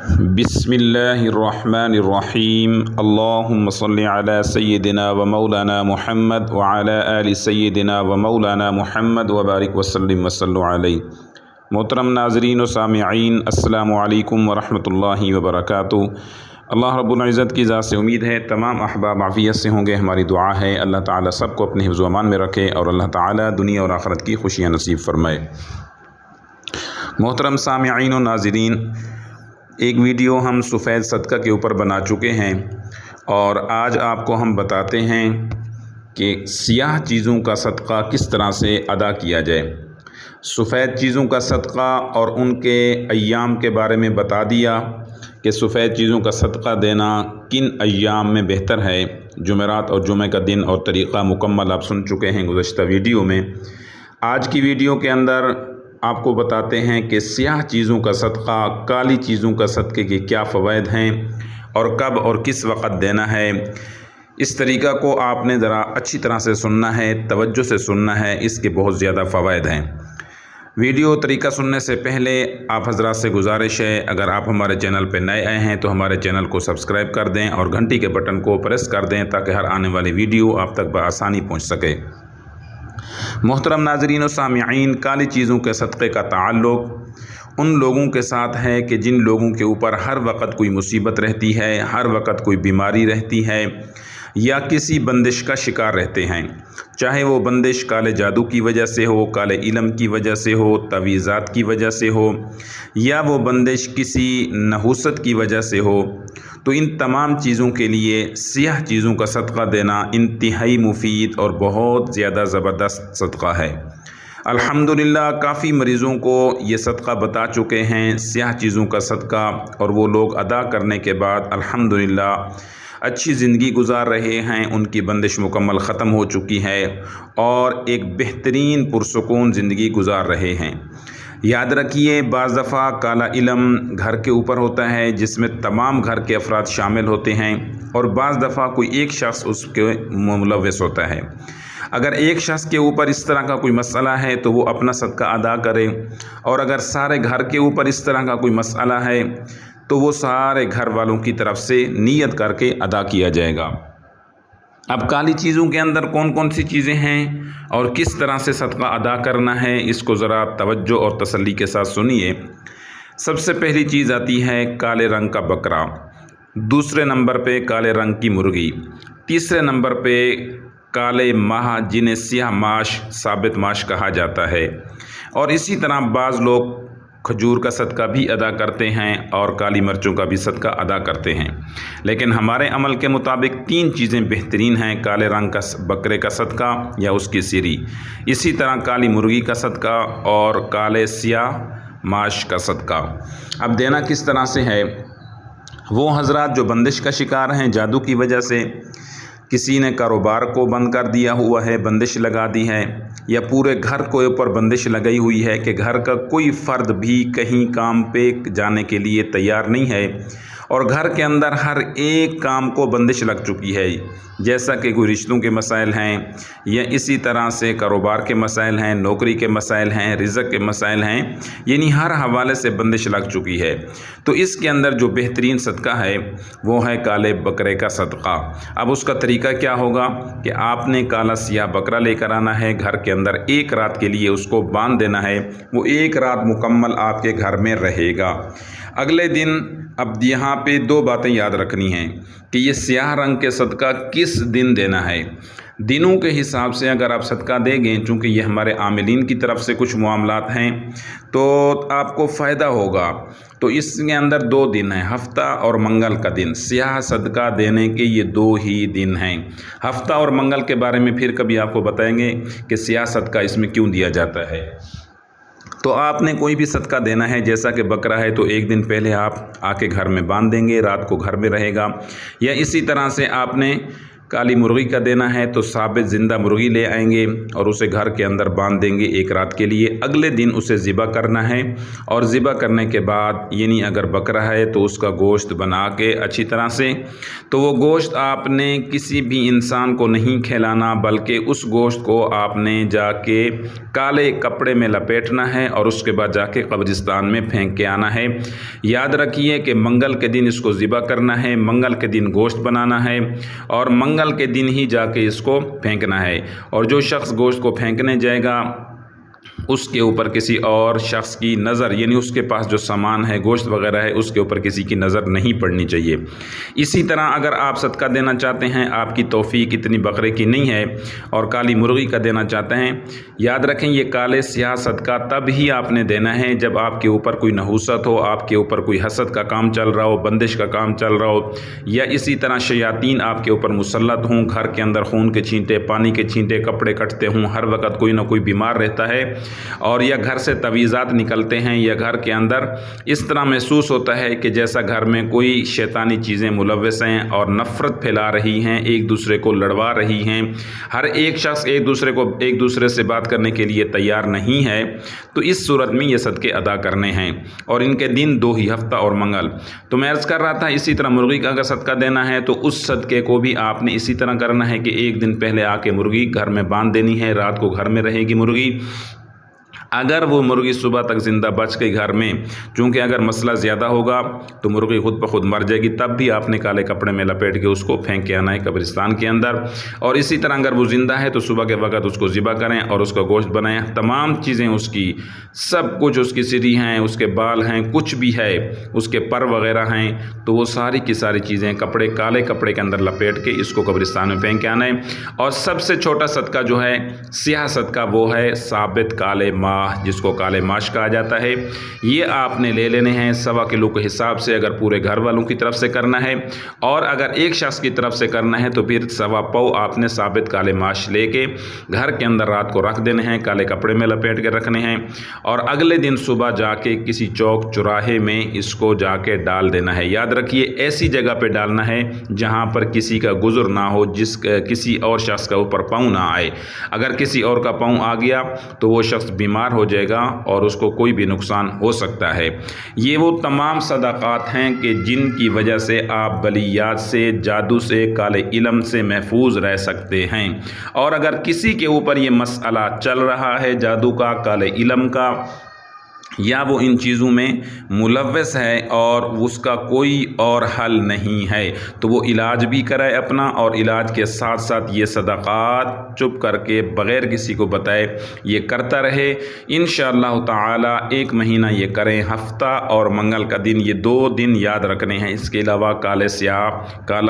بسم اللہ الرحمن الرحیم اللہم صلی علی سیدنا و مولانا محمد وعلی آل سیدنا و مولانا محمد وبارک وسلم وصلوا علیہ۔ محترم ناظرین و سامعین، السلام علیکم ورحمۃ اللہ وبرکاتہ۔ اللہ رب العزت کی ذات سے امید ہے تمام احباب عافیت سے ہوں گے۔ ہماری دعا ہے اللہ تعالیٰ سب کو اپنے حفظ و امان میں رکھے اور اللہ تعالیٰ دنیا اور آخرت کی خوشیاں نصیب فرمائے۔ محترم سامعین و ناظرین، ایک ویڈیو ہم سفید صدقہ کے اوپر بنا چکے ہیں اور آج آپ کو ہم بتاتے ہیں کہ سیاہ چیزوں کا صدقہ کس طرح سے ادا کیا جائے۔ سفید چیزوں کا صدقہ اور ان کے ایام کے بارے میں بتا دیا کہ سفید چیزوں کا صدقہ دینا کن ایام میں بہتر ہے۔ جمعرات اور جمعہ کا دن اور طریقہ مکمل آپ سن چکے ہیں گزشتہ ویڈیو میں۔ آج کی ویڈیو کے اندر آپ کو بتاتے ہیں کہ سیاہ چیزوں کا صدقہ، کالی چیزوں کا صدقے کے کیا فوائد ہیں اور کب اور کس وقت دینا ہے۔ اس طریقہ کو آپ نے ذرا اچھی طرح سے سننا ہے، توجہ سے سننا ہے، اس کے بہت زیادہ فوائد ہیں۔ ویڈیو طریقہ سننے سے پہلے آپ حضرات سے گزارش ہے، اگر آپ ہمارے چینل پہ نئے آئے ہیں تو ہمارے چینل کو سبسکرائب کر دیں اور گھنٹی کے بٹن کو پریس کر دیں تاکہ ہر آنے والی ویڈیو آپ تک بآسانی پہنچ سکے۔ محترم ناظرین و سامعین، کالی چیزوں کے صدقے کا تعلق ان لوگوں کے ساتھ ہے کہ جن لوگوں کے اوپر ہر وقت کوئی مصیبت رہتی ہے، ہر وقت کوئی بیماری رہتی ہے یا کسی بندش کا شکار رہتے ہیں، چاہے وہ بندش کالے جادو کی وجہ سے ہو، کالے علم کی وجہ سے ہو، تعویذات کی وجہ سے ہو یا وہ بندش کسی نحوست کی وجہ سے ہو، تو ان تمام چیزوں کے لیے سیاہ چیزوں کا صدقہ دینا انتہائی مفید اور بہت زیادہ زبردست صدقہ ہے۔ الحمدللہ کافی مریضوں کو یہ صدقہ بتا چکے ہیں، سیاہ چیزوں کا صدقہ، اور وہ لوگ ادا کرنے کے بعد الحمدللہ اچھی زندگی گزار رہے ہیں، ان کی بندش مکمل ختم ہو چکی ہے اور ایک بہترین پرسکون زندگی گزار رہے ہیں۔ یاد رکھیے، بعض دفعہ کالا علم گھر کے اوپر ہوتا ہے جس میں تمام گھر کے افراد شامل ہوتے ہیں، اور بعض دفعہ کوئی ایک شخص اس کے ملوث ہوتا ہے۔ اگر ایک شخص کے اوپر اس طرح کا کوئی مسئلہ ہے تو وہ اپنا صدقہ ادا کرے، اور اگر سارے گھر کے اوپر اس طرح کا کوئی مسئلہ ہے تو وہ سارے گھر والوں کی طرف سے نیت کر کے ادا کیا جائے گا۔ اب کالی چیزوں کے اندر کون کون سی چیزیں ہیں اور کس طرح سے صدقہ ادا کرنا ہے، اس کو ذرا توجہ اور تسلی کے ساتھ سنیے۔ سب سے پہلی چیز آتی ہے کالے رنگ کا بکرا، دوسرے نمبر پہ کالے رنگ کی مرغی، تیسرے نمبر پہ کالے ماہ جنہیں سیاہ ماش، ثابت ماش کہا جاتا ہے، اور اسی طرح بعض لوگ کھجور کا صدقہ بھی ادا کرتے ہیں اور کالی مرچوں کا بھی صدقہ ادا کرتے ہیں، لیکن ہمارے عمل کے مطابق تین چیزیں بہترین ہیں: کالے رنگ کا بکرے کا صدقہ یا اس کی سری، اسی طرح کالی مرغی کا صدقہ اور کالے سیاہ ماش کا صدقہ۔ اب دینا کس طرح سے ہے؟ وہ حضرات جو بندش کا شکار ہیں، جادو کی وجہ سے کسی نے کاروبار کو بند کر دیا ہوا ہے، بندش لگا دی ہے، یا پورے گھر کو اوپر بندش لگائی ہوئی ہے کہ گھر کا کوئی فرد بھی کہیں کام پہ جانے کے لیے تیار نہیں ہے، اور گھر کے اندر ہر ایک کام کو بندش لگ چکی ہے، جیسا کہ کوئی رشتوں کے مسائل ہیں یا اسی طرح سے کاروبار کے مسائل ہیں، نوکری کے مسائل ہیں، رزق کے مسائل ہیں، یعنی ہر حوالے سے بندش لگ چکی ہے۔ تو اس کے اندر جو بہترین صدقہ ہے وہ ہے کالے بکرے کا صدقہ۔ اب اس کا طریقہ کیا ہوگا کہ آپ نے کالا سیاہ بکرا لے کر آنا ہے، گھر کے اندر ایک رات کے لیے اس کو باندھ دینا ہے، وہ ایک رات مکمل آپ کے گھر میں رہے گا۔ اگلے دن اب یہاں پہ دو باتیں یاد رکھنی ہیں کہ یہ سیاہ رنگ کے صدقہ کس دن دینا ہے۔ دنوں کے حساب سے اگر آپ صدقہ دیں گے، چونکہ یہ ہمارے عاملین کی طرف سے کچھ معاملات ہیں تو آپ کو فائدہ ہوگا، تو اس کے اندر دو دن ہیں، ہفتہ اور منگل کا دن۔ سیاہ صدقہ دینے کے یہ دو ہی دن ہیں۔ ہفتہ اور منگل کے بارے میں پھر کبھی آپ کو بتائیں گے کہ سیاہ صدقہ اس میں کیوں دیا جاتا ہے۔ تو آپ نے کوئی بھی صدقہ دینا ہے، جیسا کہ بکرا ہے تو ایک دن پہلے آپ آ کے گھر میں باندھ دیں گے، رات کو گھر میں رہے گا، یا اسی طرح سے آپ نے کالی مرغی کا دینا ہے تو ثابت زندہ مرغی لے آئیں گے اور اسے گھر کے اندر باندھ دیں گے ایک رات کے لیے۔ اگلے دن اسے ذبح کرنا ہے اور ذبح کرنے کے بعد یعنی اگر بکرا ہے تو اس کا گوشت بنا کے اچھی طرح سے، تو وہ گوشت آپ نے کسی بھی انسان کو نہیں کھلانا، بلکہ اس گوشت کو آپ نے جا کے کالے کپڑے میں لپیٹنا ہے اور اس کے بعد جا کے قبرستان میں پھینک کے آنا ہے۔ یاد رکھیے کہ منگل کے دن اس کو ذبح کرنا ہے، منگل کے دن گوشت بنانا ہے اور منگل کے دن ہی جا کے اس کو پھینکنا ہے۔ اور جو شخص گوشت کو پھینکنے جائے گا اس کے اوپر کسی اور شخص کی نظر، یعنی اس کے پاس جو سامان ہے گوشت وغیرہ ہے اس کے اوپر کسی کی نظر نہیں پڑنی چاہیے۔ اسی طرح اگر آپ صدقہ دینا چاہتے ہیں، آپ کی توفیق اتنی بکرے کی نہیں ہے اور کالی مرغی کا دینا چاہتے ہیں، یاد رکھیں یہ کالے سیاہ صدقہ تب ہی آپ نے دینا ہے جب آپ کے اوپر کوئی نحوست ہو، آپ کے اوپر کوئی حسد کا کام چل رہا ہو، بندش کا کام چل رہا ہو، یا اسی طرح شیاطین آپ کے اوپر مسلط ہوں، گھر کے اندر خون کے چھینٹے، پانی کے چھینٹے، کپڑے کٹتے ہوں، ہر وقت کوئی نہ کوئی بیمار رہتا ہے، اور یا گھر سے تویزات نکلتے ہیں، یا گھر کے اندر اس طرح محسوس ہوتا ہے کہ جیسا گھر میں کوئی شیطانی چیزیں ملوث ہیں اور نفرت پھیلا رہی ہیں، ایک دوسرے کو لڑوا رہی ہیں، ہر ایک شخص ایک دوسرے سے بات کرنے کے لیے تیار نہیں ہے، تو اس صورت میں یہ صدقے ادا کرنے ہیں اور ان کے دن 2 ہی، ہفتہ اور منگل۔ تو میں عرض کر رہا تھا اسی طرح مرغی کا اگر صدقہ دینا ہے تو اس صدقے کو بھی آپ نے اسی طرح کرنا ہے کہ ایک دن پہلے آ کے مرغی گھر میں باندھ دینی ہے، رات کو گھر میں رہے گی مرغی۔ اگر وہ مرغی صبح تک زندہ بچ گئی گھر میں، چونکہ اگر مسئلہ زیادہ ہوگا تو مرغی خود بخود مر جائے گی، تب بھی آپ نے کالے کپڑے میں لپیٹ کے اس کو پھینک کے آنا ہے قبرستان کے اندر۔ اور اسی طرح اگر وہ زندہ ہے تو صبح کے وقت اس کو ذبح کریں اور اس کا گوشت بنائیں، تمام چیزیں اس کی، سب کچھ اس کی سری ہیں، اس کے بال ہیں، کچھ بھی ہے، اس کے پر وغیرہ ہیں، تو وہ ساری کی ساری چیزیں کالے کپڑے کے اندر لپیٹ کے اس کو قبرستان میں پھینک کے آنا ہے۔ اور سب سے چھوٹا صدقہ جو ہے سیاہ صدقہ وہ ہے ثابت کالے ماہ، جس کو کالے ماش کہا جاتا ہے۔ یہ آپ نے لے لینے ہیں 1.25 کلو کے حساب سے، اگر پورے گھر والوں کی طرف سے کرنا ہے، اور اگر ایک شخص کی طرف سے کرنا ہے تو پھر 1.25 پاؤ آپ نے ثابت کالے ماش لے کے گھر کے اندر رات کو رکھ دینے ہیں، کالے کپڑے میں لپیٹ کے رکھنے ہیں، اور اگلے دن صبح جا کے کسی چوک چوراہے میں اس کو جا کے ڈال دینا ہے۔ یاد رکھیے ایسی جگہ پہ ڈالنا ہے جہاں پر کسی کا گزر نہ ہو، کسی اور شخص کا اوپر پاؤں نہ آئے۔ اگر کسی اور کا پاؤں آ گیا تو وہ شخص بیمار ہو جائے گا اور اس کو کوئی بھی نقصان ہو سکتا ہے۔ یہ وہ تمام صدقات ہیں کہ جن کی وجہ سے آپ بلیات سے، جادو سے، کالے علم سے محفوظ رہ سکتے ہیں۔ اور اگر کسی کے اوپر یہ مسئلہ چل رہا ہے جادو کا، کالے علم کا، یا وہ ان چیزوں میں ملوث ہے اور اس کا کوئی اور حل نہیں ہے، تو وہ علاج بھی کرائے اپنا، اور علاج کے ساتھ ساتھ یہ صدقات چپ کر کے بغیر کسی کو بتائے یہ کرتا رہے۔ انشاءاللہ تعالی 1 مہینہ یہ کریں، ہفتہ اور منگل کا دن، یہ 2 دن یاد رکھنے ہیں۔ اس کے علاوہ کالا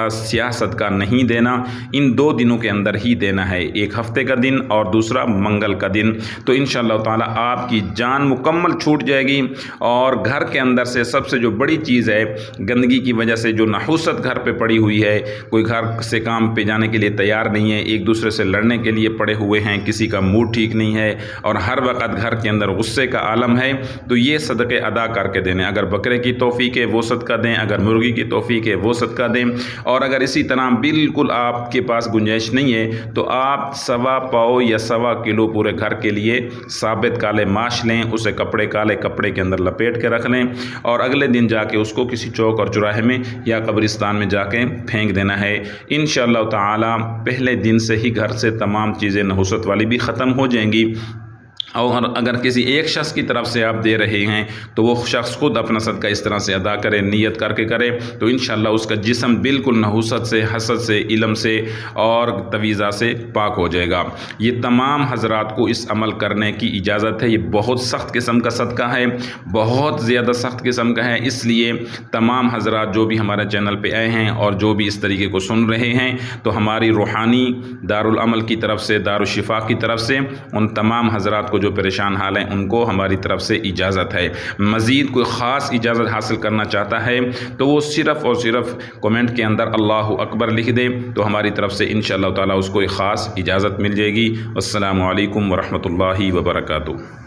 سیاہ صدقہ نہیں دینا، ان 2 دنوں کے اندر ہی دینا ہے، ایک ہفتے کا دن اور دوسرا منگل کا دن۔ تو انشاءاللہ تعالی آپ کی جان مکمل چھوٹ جائے گی، اور گھر کے اندر سے سب سے جو بڑی چیز ہے، گندگی کی وجہ سے جو نحوست گھر پہ پڑی ہوئی ہے، کوئی گھر سے کام پہ جانے کے لیے تیار نہیں ہے، ایک دوسرے سے لڑنے کے لیے پڑے ہوئے ہیں، کسی کا موڈ ٹھیک نہیں ہے اور ہر وقت گھر کے اندر غصے کا عالم ہے، تو یہ صدقے ادا کر کے دینے۔ اگر بکرے کی توفیق ہے وہ صدقہ دیں، اگر مرغی کی توفیق ہے وہ صدقہ دیں، اور اگر اسی طرح بالکل آپ کے پاس گنجائش نہیں ہے تو آپ 1.25 پاؤ یا 1.25 کلو پورے گھر کے لیے ثابت کالے ماش لیں، اسے کالے کپڑے کے اندر لپیٹ کے رکھ لیں، اور اگلے دن جا کے اس کو کسی چوک اور چوراہے میں یا قبرستان میں جا کے پھینک دینا ہے۔ انشاءاللہ تعالی پہلے دن سے ہی گھر سے تمام چیزیں نحوست والی بھی ختم ہو جائیں گی، اور اگر کسی ایک شخص کی طرف سے آپ دے رہے ہیں تو وہ شخص خود اپنا صدقہ اس طرح سے ادا کرے، نیت کر کے کرے، تو انشاءاللہ اس کا جسم بالکل نحوست سے، حسد سے، علم سے اور تویزہ سے پاک ہو جائے گا۔ یہ تمام حضرات کو اس عمل کرنے کی اجازت ہے۔ یہ بہت سخت قسم کا صدقہ ہے، بہت زیادہ سخت قسم کا ہے، اس لیے تمام حضرات جو بھی ہمارے چینل پہ آئے ہیں اور جو بھی اس طریقے کو سن رہے ہیں، تو ہماری روحانی دارالعمل کی طرف سے، دارالشفا کی طرف سے ان تمام حضرات کو جو پریشان حال ہیں ان کو ہماری طرف سے اجازت ہے۔ مزید کوئی خاص اجازت حاصل کرنا چاہتا ہے تو وہ صرف اور صرف کومنٹ کے اندر اللہ اکبر لکھ دے، تو ہماری طرف سے انشاءاللہ تعالی اس کو ایک خاص اجازت مل جائے گی۔ السلام علیکم ورحمۃ اللہ وبرکاتہ۔